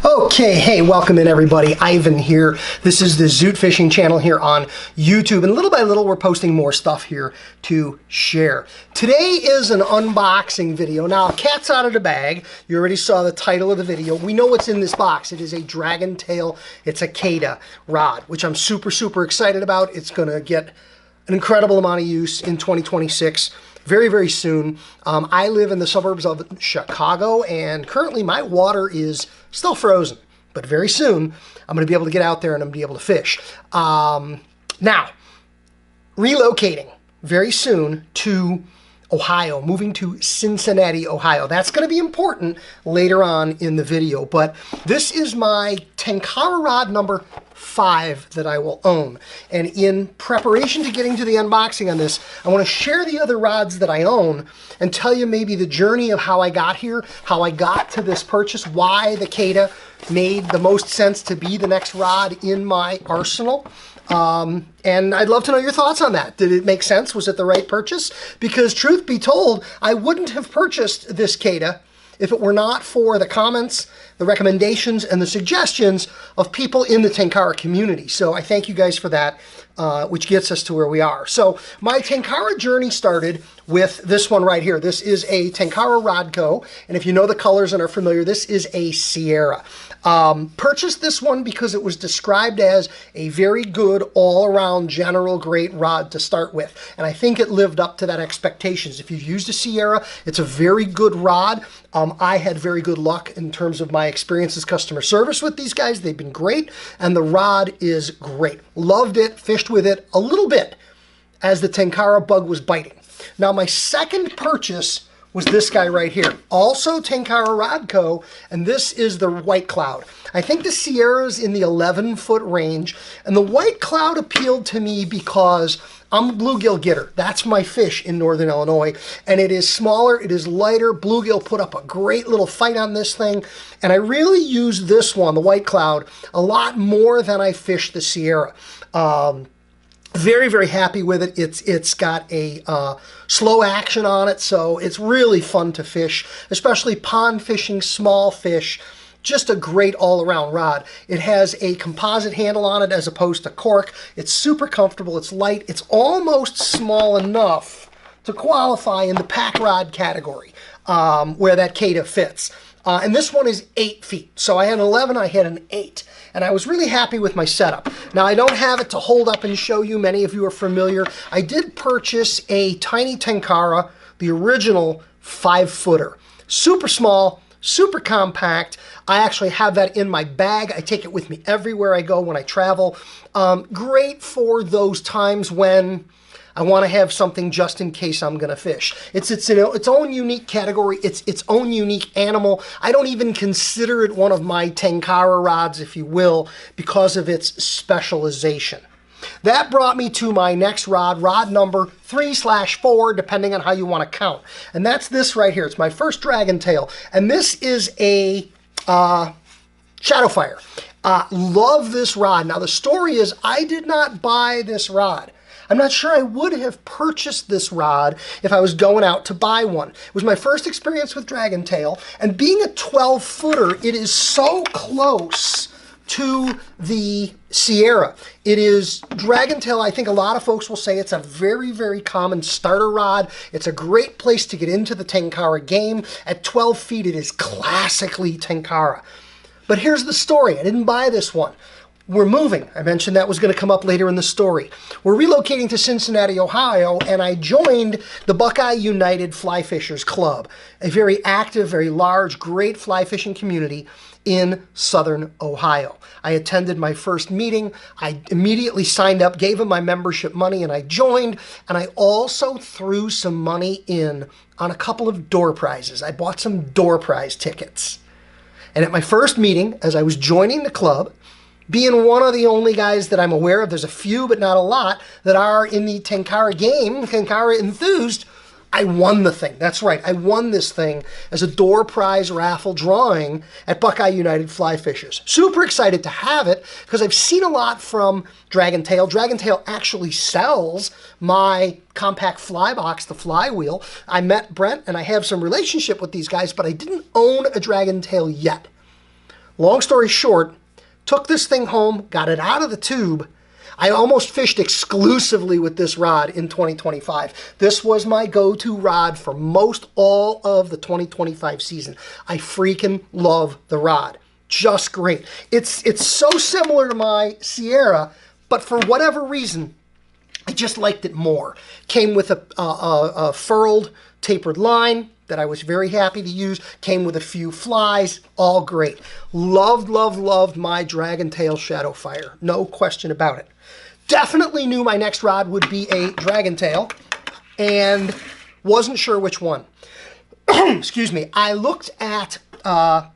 Okay, hey, welcome in everybody. Ivan here. This is the Zoot Fishing channel here on YouTube, and little by little we're posting more stuff here to share. Today is an unboxing video. Now, cat's out of the bag. You already saw the title of the video. We know what's in this box. It is a Dragontail, it's a Kadia rod, which I'm super excited about. It's gonna get an incredible amount of use in 2026. Very, very soon. I live in the suburbs of Chicago, and currently my water is still frozen. But very soon, I'm going to be able to get out there and I'm going to be able to fish. Now, relocating very soon to Ohio, moving to Cincinnati, Ohio. That's going to be important later on in the video, but this is my Tenkara rod number 5 that I will own. And in preparation to getting to the unboxing on this, I want to share the other rods that I own and tell you maybe the journey of how I got here, how I got to this purchase, why the Kadia made the most sense to be the next rod in my arsenal. And I'd love to know your thoughts on that. Did it make sense? Was it the right purchase? Because truth be told, I wouldn't have purchased this Kadia if it were not for the comments, the recommendations, and the suggestions of people in the Tenkara community. So I thank you guys for that, which gets us to where we are. So my Tenkara journey started with this one right here. This is a Tenkara Rodco, and if you know the colors and are familiar, this is a Sierra. Purchased this one because it was described as a very good all-around general great rod to start with, and I think it lived up to that expectations. If you've used a Sierra, it's a very good rod. I had very good luck in terms of my experience as customer service with these guys. They've been great, and the rod is great. Loved it, fished with it a little bit as the Tenkara bug was biting. Now, my second purchase was this guy right here. Also Tenkara Rodco, and this is the White Cloud. I think the Sierra's in the 11-foot range, and the White Cloud appealed to me because I'm a bluegill getter. That's my fish in Northern Illinois, and it is smaller, it is lighter. Bluegill put up a great little fight on this thing, and I really use this one, the White Cloud, a lot more than I fish the Sierra. Very happy with it. It's got a slow action on it, so it's really fun to fish, especially pond fishing, small fish. Just a great all-around rod. It has a composite handle on it as opposed to cork. It's super comfortable. It's light. It's almost small enough to qualify in the pack rod category where that Kadia fits. And this one is 8 feet. So I had an 11, I had an 8. And I was really happy with my setup. Now, I don't have it to hold up and show you. Many of you are familiar. I did purchase a tiny Tenkara, the original 5-footer. Super small, super compact. I actually have that in my bag. I take it with me everywhere I go when I travel. Great for those times when I want to have something just in case I'm going to fish. It's its own unique category. It's its own unique animal. I don't even consider it one of my Tenkara rods, if you will, because of its specialization. That brought me to my next rod, rod number 3/4, depending on how you want to count. And that's this right here. It's my first Dragontail. And this is a Shadowfire. Love this rod. Now, the story is I did not buy this rod. I'm not sure I would have purchased this rod if I was going out to buy one. It was my first experience with Dragontail, and being a 12-footer, it is so close to the Sierra. It is Dragontail. I think a lot of folks will say it's a very common starter rod. It's a great place to get into the Tenkara game. At 12 feet, it is classically Tenkara. But here's the story. I didn't buy this one. We're moving. I mentioned that was going to come up later in the story. We're relocating to Cincinnati, Ohio, and I joined the Buckeye United Fly Fishers Club, a very active, very large, great fly fishing community in southern Ohio. I attended my first meeting. I immediately signed up, gave them my membership money, and I joined, and I also threw some money in on a couple of door prizes. I bought some door prize tickets. And at my first meeting, as I was joining the club, being one of the only guys that I'm aware of, there's a few but not a lot, that are in the Tenkara game, Tenkara enthused, I won the thing. That's right, I won this thing as a door prize raffle drawing at Buckeye United Fly Fishers. Super excited to have it because I've seen a lot from Dragontail. Dragontail actually sells my compact fly box, the Flywheel. I met Brent and I have some relationship with these guys, but I didn't own a Dragontail yet. long story short, took this thing home, got it out of the tube. I almost fished exclusively with this rod in 2025. This was my go-to rod for most all of the 2025 season. I freaking love the rod. Just great. It's so similar to my Sierra, but for whatever reason, I just liked it more. Came with a furled tapered line that I was very happy to use. Came with a few flies, all great. Loved, loved, loved my Dragontail Shadowfire. No question about it. Definitely knew my next rod would be a Dragontail and wasn't sure which one. Excuse me. I looked at, I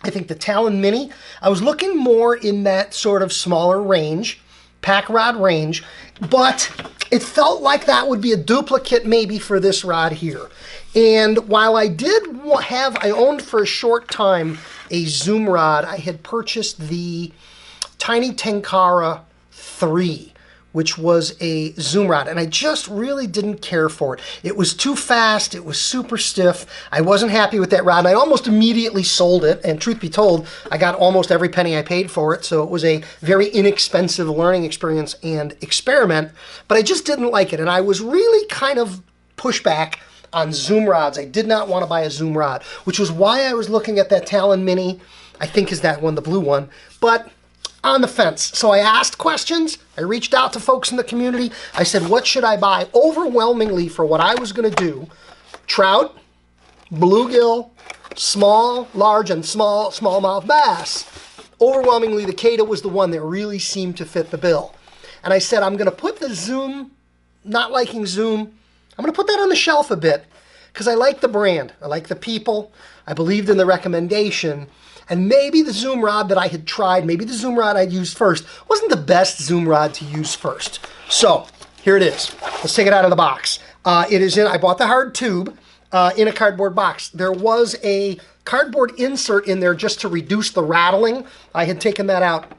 think the Talon Mini. I was looking more in that sort of smaller range, pack rod range, but it felt like that would be a duplicate maybe for this rod here. And while I did have, I owned for a short time a zoom rod. I had purchased the tiny Tenkara 3, which was a zoom rod, and I just really didn't care for it. It was too fast, it was super stiff. I wasn't happy with that rod, and I almost immediately sold it, and truth be told, I got almost every penny I paid for it, so it was a very inexpensive learning experience and experiment, but I just didn't like it, and I was really kind of pushed back on zoom rods. I did not want to buy a zoom rod, which was why I was looking at that Talon Mini. I think is that one, the blue one, but on the fence. So I asked questions. I reached out to folks in the community. I said, what should I buy? Overwhelmingly for what I was going to do, trout, bluegill, small, large, and smallmouth bass. Overwhelmingly, the Kadia was the one that really seemed to fit the bill. And I said, I'm going to put the zoom, not liking zoom, I'm going to put that on the shelf a bit because I like the brand. I like the people. I believed in the recommendation. And maybe the zoom rod that I had tried, maybe the zoom rod I'd used first, wasn't the best zoom rod to use first. So here it is. Let's take it out of the box. It is in, I bought the hard tube in a cardboard box. There was a cardboard insert in there just to reduce the rattling. I had taken that out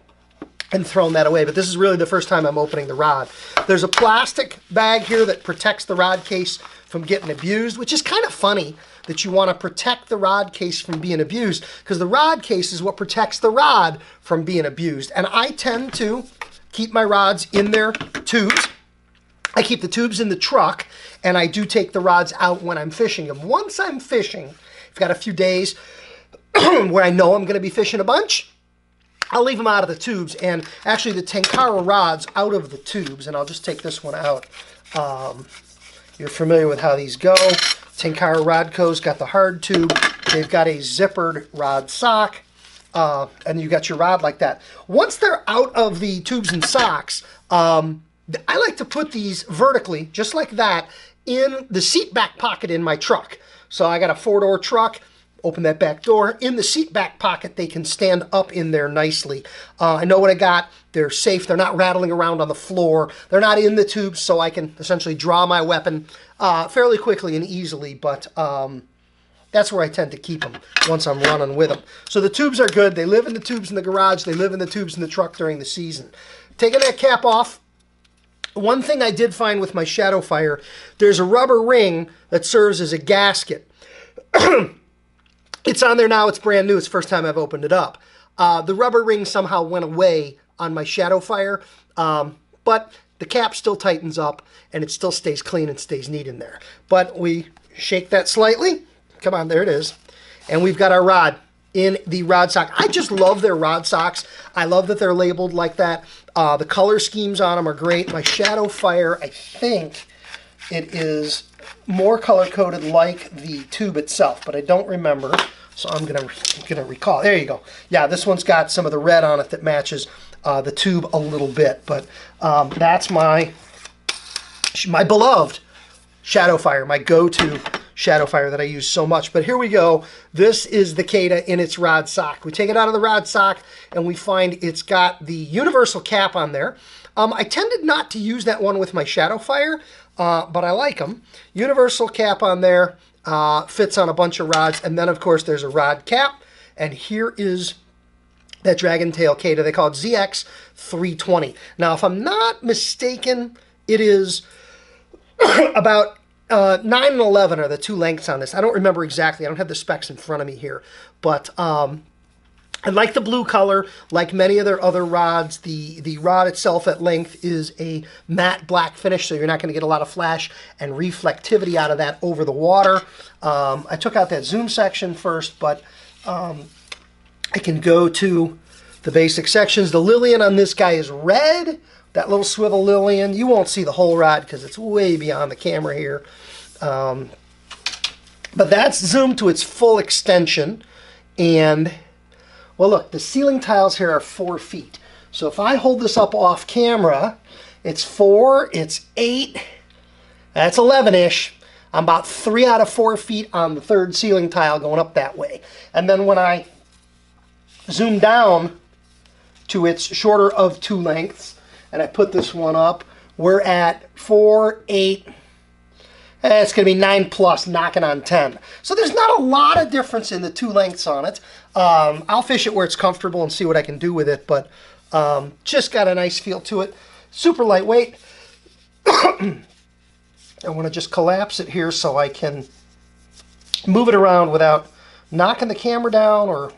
and thrown that away, but this is really the first time I'm opening the rod. There's a plastic bag here that protects the rod case from getting abused, which is kind of funny that you want to protect the rod case from being abused, because the rod case is what protects the rod from being abused. And I tend to keep my rods in their tubes. I keep the tubes in the truck, and I do take the rods out when I'm fishing them. Once I'm fishing, I've got a few days where I know I'm going to be fishing a bunch, I'll leave them out of the tubes, and actually the Tenkara rods out of the tubes, and I'll just take this one out. You're familiar with how these go. Tenkara Rodco's got the hard tube. They've got a zippered rod sock, and you got your rod like that. Once they're out of the tubes and socks, I like to put these vertically, just like that, in the seat back pocket in my truck. So I got a 4-door truck. Open that back door. In the seat back pocket, they can stand up in there nicely. I know what I got. They're safe. They're not rattling around on the floor. They're not in the tubes, so I can essentially draw my weapon fairly quickly and easily, but that's where I tend to keep them once I'm running with them. So the tubes are good. They live in the tubes in the garage. They live in the tubes in the truck during the season. Taking that cap off, one thing I did find with my Shadowfire, there's a rubber ring that serves as a gasket. It's on there now. It's brand new. It's the first time I've opened it up. The rubber ring somehow went away on my Shadowfire, but the cap still tightens up, and it still stays clean and stays neat in there. But we shake that slightly. Come on, there it is. And we've got our rod in the rod sock. I just love their rod socks. I love that they're labeled like that. The color schemes on them are great. My Shadowfire, I think it is more color-coded like the tube itself, but I don't remember, so I'm gonna recall. There you go. Yeah, this one's got some of the red on it that matches the tube a little bit, but that's my beloved Shadowfire, my go-to Shadowfire that I use so much. But here we go. This is the Kadia in its rod sock. We take it out of the rod sock, and we find it's got the universal cap on there. I tended not to use that one with my Shadowfire, but I like them. Universal cap on there, fits on a bunch of rods, and then of course there's a rod cap, and here is that Dragontail Kadia. They call it ZX320. Now, if I'm not mistaken, it is about 9 and 11 are the two lengths on this. I don't remember exactly. I don't have the specs in front of me here, but I like the blue color. Like many of their other rods, the rod itself at length is a matte black finish, so you're not going to get a lot of flash and reflectivity out of that over the water. I took out that zoom section first, but I can go to the basic sections. The Lillian on this guy is red, that little swivel Lillian. You won't see the whole rod because it's way beyond the camera here. But that's zoomed to its full extension, and well, look, the ceiling tiles here are 4 feet. So if I hold this up off camera, it's 4, it's 8, that's 11-ish. I'm about 3 out of 4 feet on the third ceiling tile going up that way. And then when I zoom down to its shorter of 2 lengths, and I put this one up, we're at 4, 8, it's going to be 9 plus, knocking on 10. So there's not a lot of difference in the 2 lengths on it. I'll fish it where it's comfortable and see what I can do with it, but just got a nice feel to it. Super lightweight. I want to just collapse it here so I can move it around without knocking the camera down or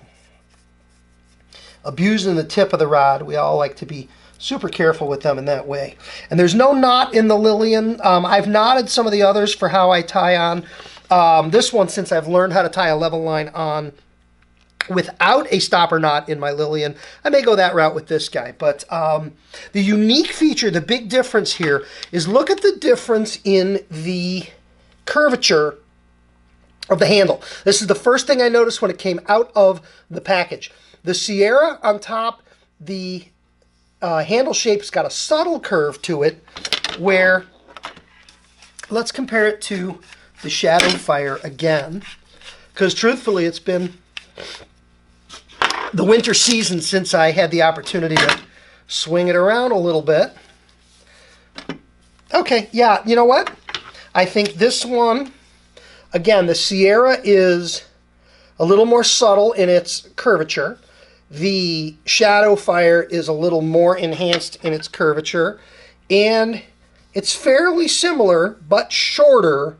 abusing the tip of the rod. We all like to be super careful with them in that way. And there's no knot in the Lillian. I've knotted some of the others for how I tie on. This one, since I've learned how to tie a level line on without a stopper knot in my Lillian, I may go that route with this guy. But the unique feature, the big difference here, is look at the difference in the curvature of the handle. This is the first thing I noticed when it came out of the package. The Sierra on top, the handle shape's got a subtle curve to it, where, let's compare it to the Shadowfire again, because truthfully it's been the winter season since I had the opportunity to swing it around a little bit. Okay, yeah, you know what? I think this one, again, the Sierra is a little more subtle in its curvature. The Shadowfire is a little more enhanced in its curvature, and it's fairly similar, but shorter.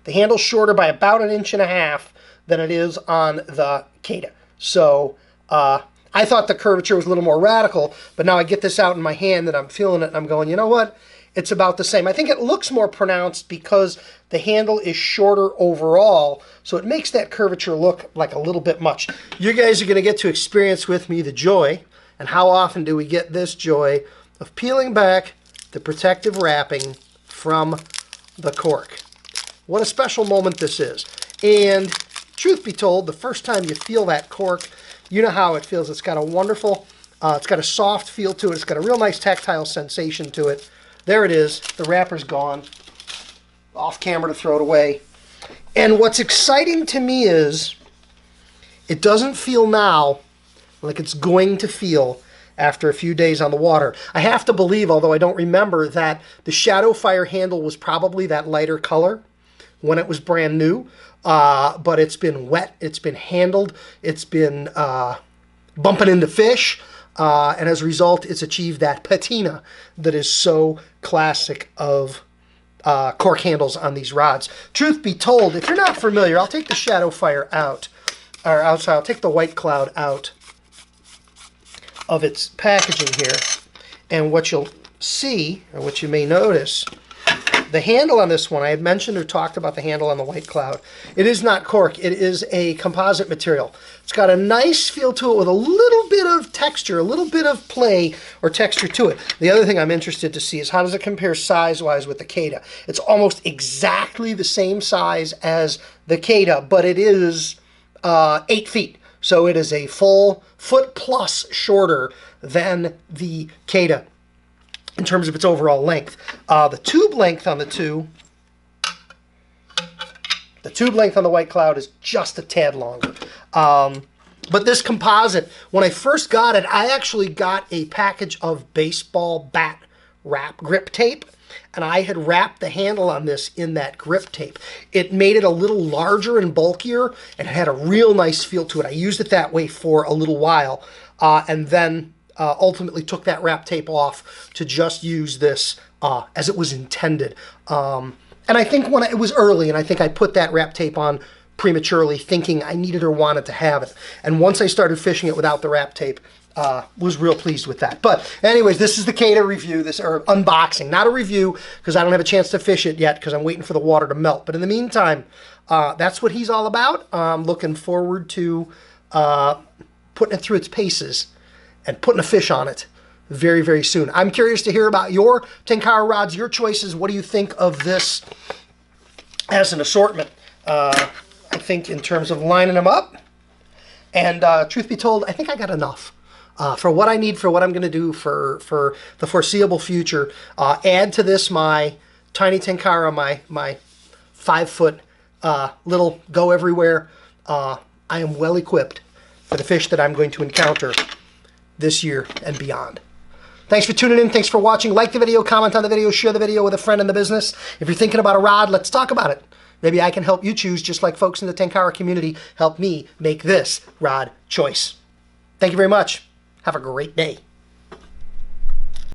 The handle's shorter by about 1.5 inches than it is on the Kadia. So I thought the curvature was a little more radical, but now I get this out in my hand and I'm feeling it and I'm going, you know what? It's about the same. I think it looks more pronounced because the handle is shorter overall, so it makes that curvature look like a little bit much. You guys are going to get to experience with me the joy, and how often do we get this joy of peeling back the protective wrapping from the cork. What a special moment this is. And truth be told, the first time you feel that cork, you know how it feels. It's got a wonderful, it's got a soft feel to it. It's got a real nice tactile sensation to it. There it is. The wrapper's gone. Off camera to throw it away. And what's exciting to me is it doesn't feel now like it's going to feel after a few days on the water. I have to believe, although I don't remember, that the Shadowfire handle was probably that lighter color when it was brand new. But it's been wet, it's been handled, it's been bumping into fish, and as a result, it's achieved that patina that is so classic of cork handles on these rods. Truth be told, if you're not familiar, I'll take the Shadowfire out, or outside, I'll take the White Cloud out of its packaging here, and what you'll see, or what you may notice, the handle on this one, I had mentioned or talked about the handle on the White Cloud. It is not cork. It is a composite material. It's got a nice feel to it with a little bit of texture, a little bit of play or texture to it. The other thing I'm interested to see is how does it compare size-wise with the Kadia. It's almost exactly the same size as the Kadia, but it is 8 feet. So it is a full foot plus shorter than the Kadia in terms of its overall length. The tube length on the White Cloud is just a tad longer. But this composite, when I first got it, I actually got a package of baseball bat wrap grip tape, and I had wrapped the handle on this in that grip tape. It made it a little larger and bulkier, and it had a real nice feel to it. I used it that way for a little while, and then ultimately took that wrap tape off to just use this as it was intended. And I think when it was early, and I think I put that wrap tape on prematurely thinking I needed or wanted to have it. And once I started fishing it without the wrap tape, was real pleased with that. But anyways, this is the Kadia review, or unboxing, not a review because I don't have a chance to fish it yet because I'm waiting for the water to melt. But in the meantime, that's what he's all about. I'm looking forward to putting it through its paces and putting a fish on it very, very soon. I'm curious to hear about your Tenkara rods, your choices. What do you think of this as an assortment? I think in terms of lining them up, and truth be told, I think I got enough. For what I need, for what I'm going to do for the foreseeable future. Add to this my tiny Tenkara, my 5-foot little go everywhere. I am well equipped for the fish that I'm going to encounter this year and beyond. Thanks for tuning in. Thanks for watching. Like the video, comment on the video, share the video with a friend in the business. If you're thinking about a rod, let's talk about it. Maybe I can help you choose, just like folks in the Tenkara community help me make this rod choice. Thank you very much. Have a great day.